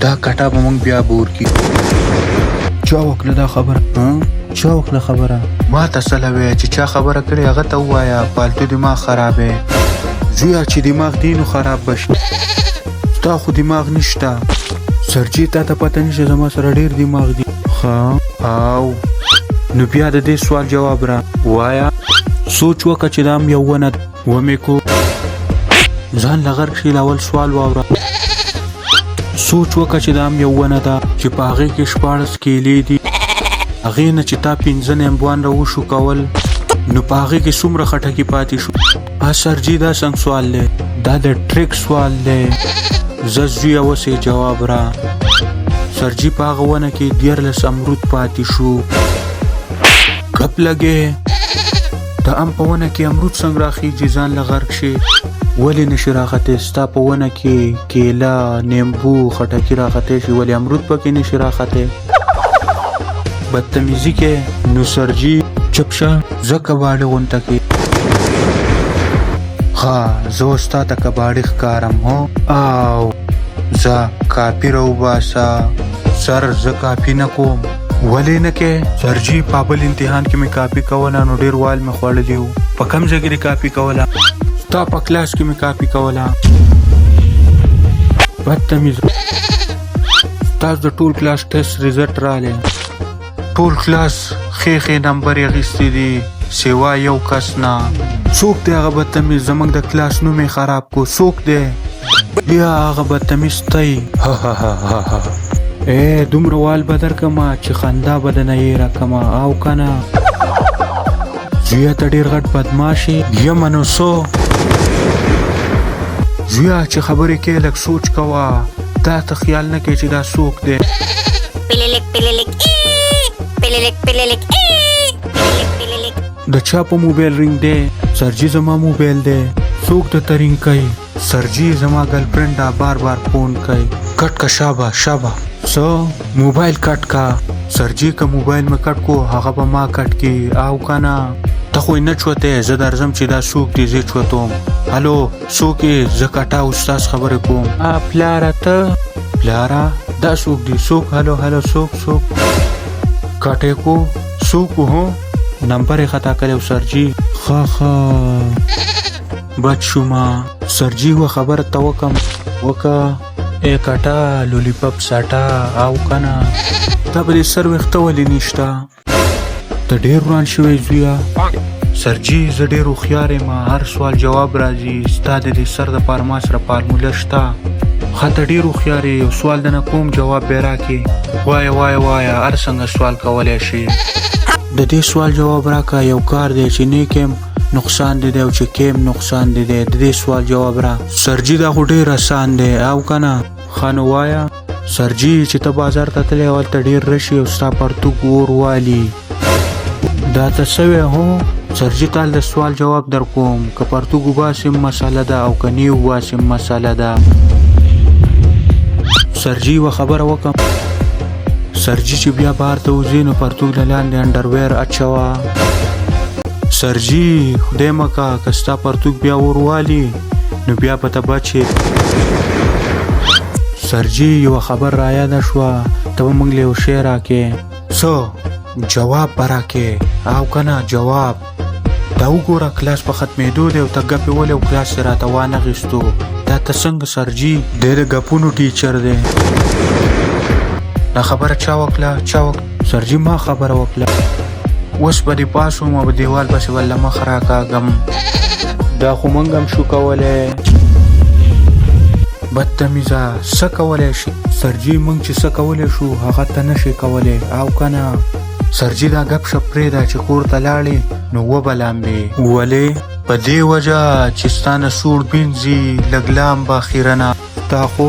دا کټه به موږ بیا بور کی. چا وکړه دا خبره؟ چا وکړه خبره؟ ما ته څه لوی چې چا خبره کړې هغه ته ووایه. فالتو دماغ خرابې زویه. چې دماغ دی نو خراب بشي. ستا خو دماغ نشته. سرجي تا ته پته نشته زما سره ډېر دماغ دی. او نو بیا د دې سوال جواب را ووایه. سوچ وکړه چې دا هم یو ونه ده. ومې کو ځان له غرق شي اول سوال واوره. سوچ وکړه چې دا هم یو ونه ده چې په هغې کې 14 کیلې دي. هغې نه چې تا 15 نیمبوان را وشو کول نو په هغې کې څومره خټکي پاتې شو؟ سرجي دا څنګه سوال دی؟ دا د ټریک سوال دی. زه زویه اوس یې جواب را. سرجي په هغه ونه کې 14 امرود پاتې شو. ګپ لګې د ام په ونه کې امرود څنګه راخیږي ځان له غرق شي؟ ولې نشي راختې؟ ستا په ونه کې کیله نیمبو خټکي راختې شي ولې امرود پکې نشي راختې؟ بدتمیزي کې نو سرجي چپ شه. زه کباړې غونته کې زه اوس تا ته کباړې ښکارم. هو او زه کاپي راوباسه. سر زه کاپي نه کوم. ولې نه کې؟ سرجي په بل امتحان کې مې کاپي کوله نو ډېر وال مې خوړلی و. په کوم ځای کې دې کاپي کوله؟ ستا په کلاس کې مې کاپي کوله. بدتمیز. ستاسو د ټول کلاس ټیسټ ریزلټ رالی. ټول کلاس ښې نمبر یې اخیستی دي سوا یو کس نه. څوک دی هغه بدتمیز؟ زموږ د کلاس نوم یې خراب کو. څوک دی؟ بیا هغه بدتمیز تی. دومره وال به درکمه چې خندا به دنه یې راکمه او که نه. زویه ته ډېر غټ بدماش یې. یمه نو څو زویه چې خبرې کې لږ سوچ کوه. دا ته خیال نه کوې چې دا څوک دی؟ د چا په موبایل رینګ دی؟ سرجي زما موبایل دی. څوک درته رینګ کوي؟ سرجي زما ګرلفرینډ دا بار فون کوي. کټ کا شابه څه موبایل کټ کا. سرجي که موبایل مې کټ کو هغه به ما کټ کی او که نه. ته خو یې نه چوتې. زه درځم چې دا څوک دی زه چوتوم. هلو څوک یې؟ زه کټه استاذ خبرې کوم. پلاره ته؟ پلاره دا څوک دی؟ څوک؟ هلو څوک کټې کو څوک هو نمبر یې خطا کړی و. سرجي بچ شوما. سرجي و خبره ته وکم کټه لولیپاپ ساټه او که نه. تا به دې سر ویښته ولې نشته؟ ته ډېر وران شوی زویه. سرجي زه ډېر هوښیار یم. هر سوال جواب راځي. ستا د دې سر دپاره ما سره فارموله شته. ته ډېر هوښیار یې. یو سوال دنه کوم جواب به یې راکړې. وایه هر څنګه سوال کولی شي. د دې سوال جواب راکړه. یو کار دی چې نیک یم نقصان دی او چې کیم نقصان دی. د دې سوال جواب را. سرجي دا خو ډېر آسان دی او که نه؟ ښه نو وایه. سرجي چې ته بازار ته تللی هلته ډېر رش او ستا پرتوګ اور والي. دا ته څه وی؟ هو سرجي تال د سوال جواب در کوم. که پرتوګ وباسم مساله ده او که نه وباسم مساله ده. سرجي و خبره وکم. سرجي چې بیا بهر ته وځي نو پرتوګ له لاندې انډرویر اچوه. سرجي خدای مکه که ستا پرتوګ بیا اور والي نو بیا به ته بچ یې. سرجي یوه خبر را یاده شوه. ته به موږ له یو شی راکې. څه جواب به راکې او که نه؟ جواب دا وګوره کلاس په ختمېدو دی او ته ګپې ولې او کلاس یې راته وانغېستو. دا ته څنګه سرجي؟ دی د ګپونو ټیچر دی. دا خبره چا وکړه؟ سرجي ما خبره وکړه. اوس به دې پاسوم او دیوال پسې ول مخ راکاږم. دا خو موږ هم شو کولی. بدتمیزه څه کولی شي؟ سرجي موږ چې څه کولی شو هغه ته نشي کولی او که نه؟ سرجي دا ګپ شپ پرېږده چې کور ته لاړې نو وبلامبې. ولې؟ په دې وجه چې ستا نه سوړ بینځي لږ لام به اخیرنه. تا خو